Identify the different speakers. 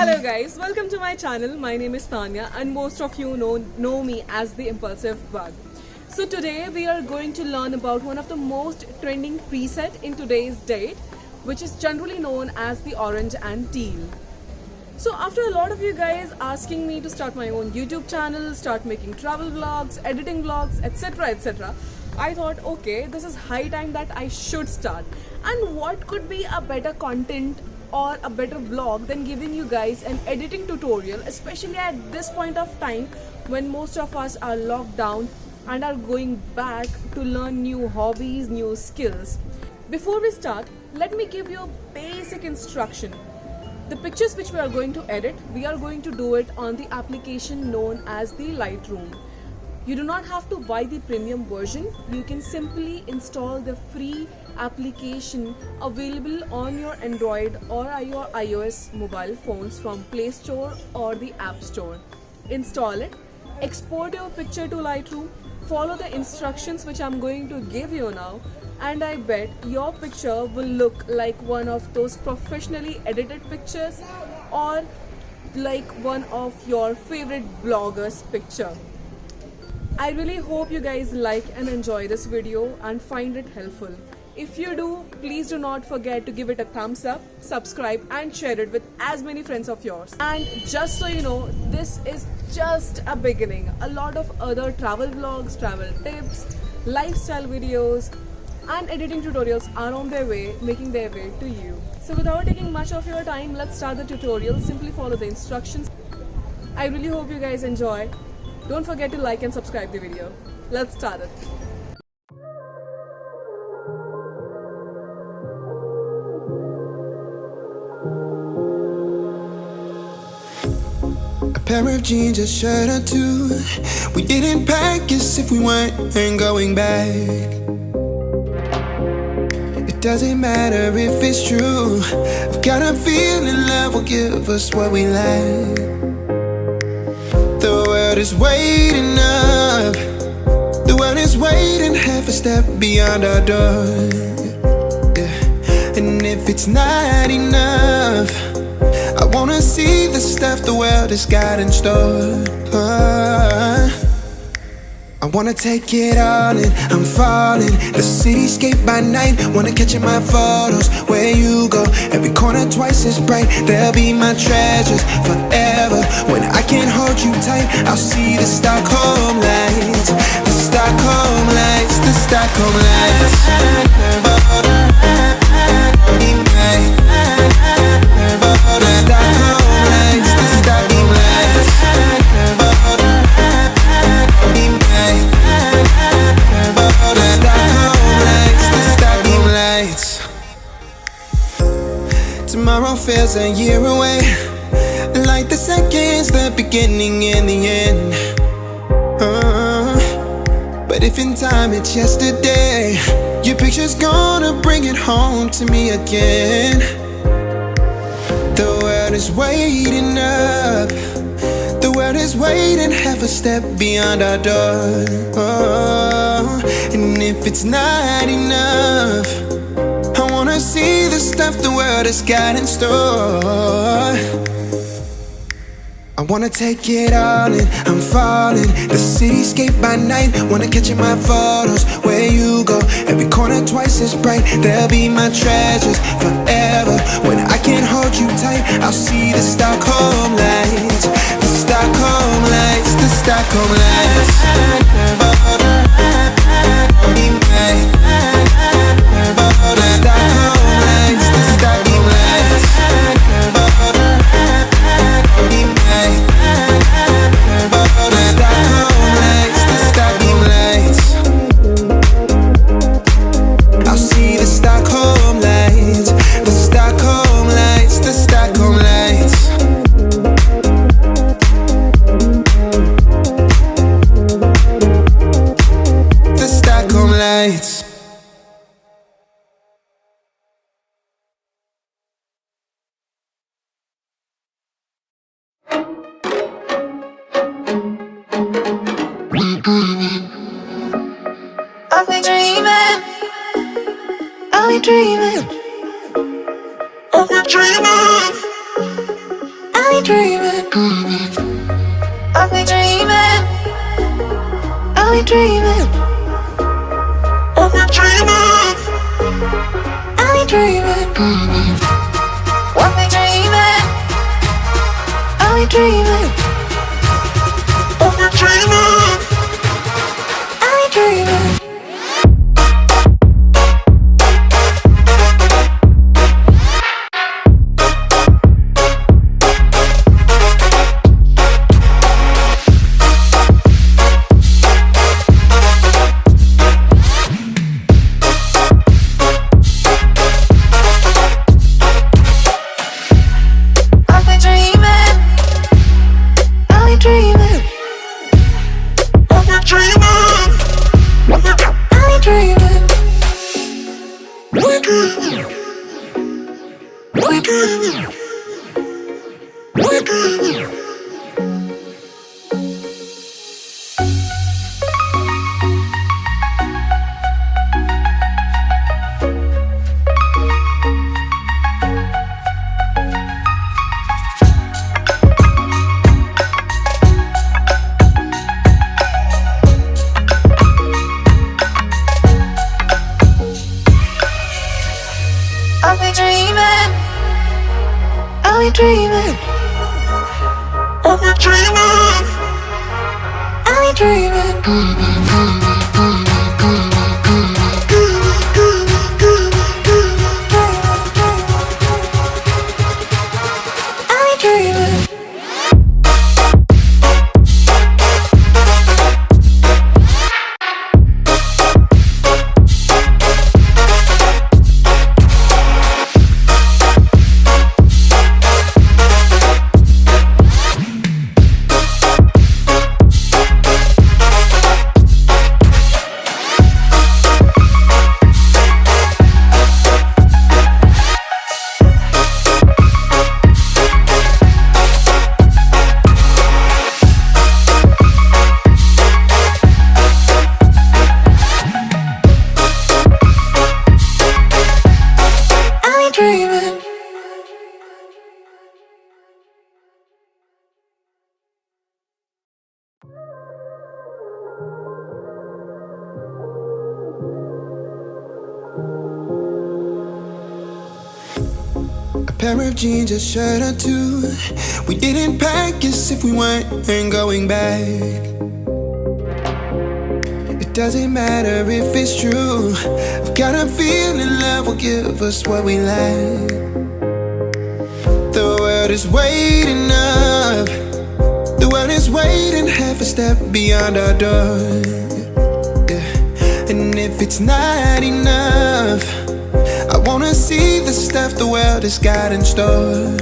Speaker 1: Hello guys, welcome to my channel. My name is Tanya and most of you know me as the impulsive bug. So today we are going to learn about one of the most trending preset in today's date, which is generally known as the orange and teal. So after a lot of you guys asking me to start my own YouTube channel, start making travel vlogs, editing vlogs, etc, I thought okay, this is high time that I should start. And what could be a better content or a better vlog than giving you guys an editing tutorial, especially at this point of time when most of us are locked down and are going back to learn new hobbies, new skills. Before we start, let me give you a basic instruction. The pictures which we are going to edit, we are going to do it on the application known as the Lightroom. You do not have to buy the premium version. You can simply install the free application available on your Android or your iOS mobile phones from Play Store or the App Store. Install it, export your picture to Lightroom, follow the instructions which I'm going to give you now, and I bet your picture will look like one of those professionally edited pictures or like one of your favorite bloggers' picture. I really hope you guys like and enjoy this video and find it helpful. If you do, please do not forget to give it a thumbs up, subscribe and share it with as many friends of yours. And just so you know, this is just a beginning. A lot of other travel vlogs, travel tips, lifestyle videos and editing tutorials are on their way, making their way to you. So without taking much of your time, let's start the tutorial. Simply follow the instructions. I really hope you guys enjoy. Don't forget to like and subscribe the video. Let's start it.
Speaker 2: A pair of jeans, a shirt or two. We didn't pack as if we weren't going back. It doesn't matter if it's true. I've got a feeling love will give us what we lack. The world is waiting up. The world is waiting half a step beyond our door. Yeah. And if it's not enough, I wanna see the stuff the world has got in store. I wanna take it all in, I'm falling. The cityscape by night, wanna catch in my photos. Where you go, every corner twice as bright. They'll be my treasures forever. When I can't hold you tight, I'll see the Stockholm lights. The Stockholm lights, the Stockholm lights. Tomorrow feels a year away, like the seconds, the beginning and the end. But if in time it's yesterday, your picture's gonna bring it home to me again. The world is waiting up. The world is waiting half a step beyond our door. And if it's not enough, I wanna see the stuff the world has got in store. I wanna take it all in, I'm falling. The cityscape by night, wanna catch in my photos. Where you go, every corner twice as bright. They'll be my treasures forever. When I can't hold you tight, I'll see the Stockholm lights. The Stockholm lights, the Stockholm lights.
Speaker 3: Are we dreaming? Are we dreaming? Are we dreaming? Are we dreaming. I'll be dreaming. I'll be dreaming.
Speaker 2: I'll be dreaming.
Speaker 3: I'll be dreaming. I'll be dreaming. I'll be dreaming.
Speaker 2: I'll be dreaming.
Speaker 3: I'll be dreaming. I'll be dreaming. I'll be dreaming.
Speaker 2: I'll be dreaming.
Speaker 3: I'll be dreaming. I'll be dreaming. Dreaming.
Speaker 2: A pair of jeans, a shirt or two. We didn't pack as if we weren't going back. It doesn't matter if it's true. I've got a feeling love will give us what we lack. The world is waiting up. The world is waiting half a step beyond our door. Yeah. And if it's not enough, I wanna see the stuff the world has got in store.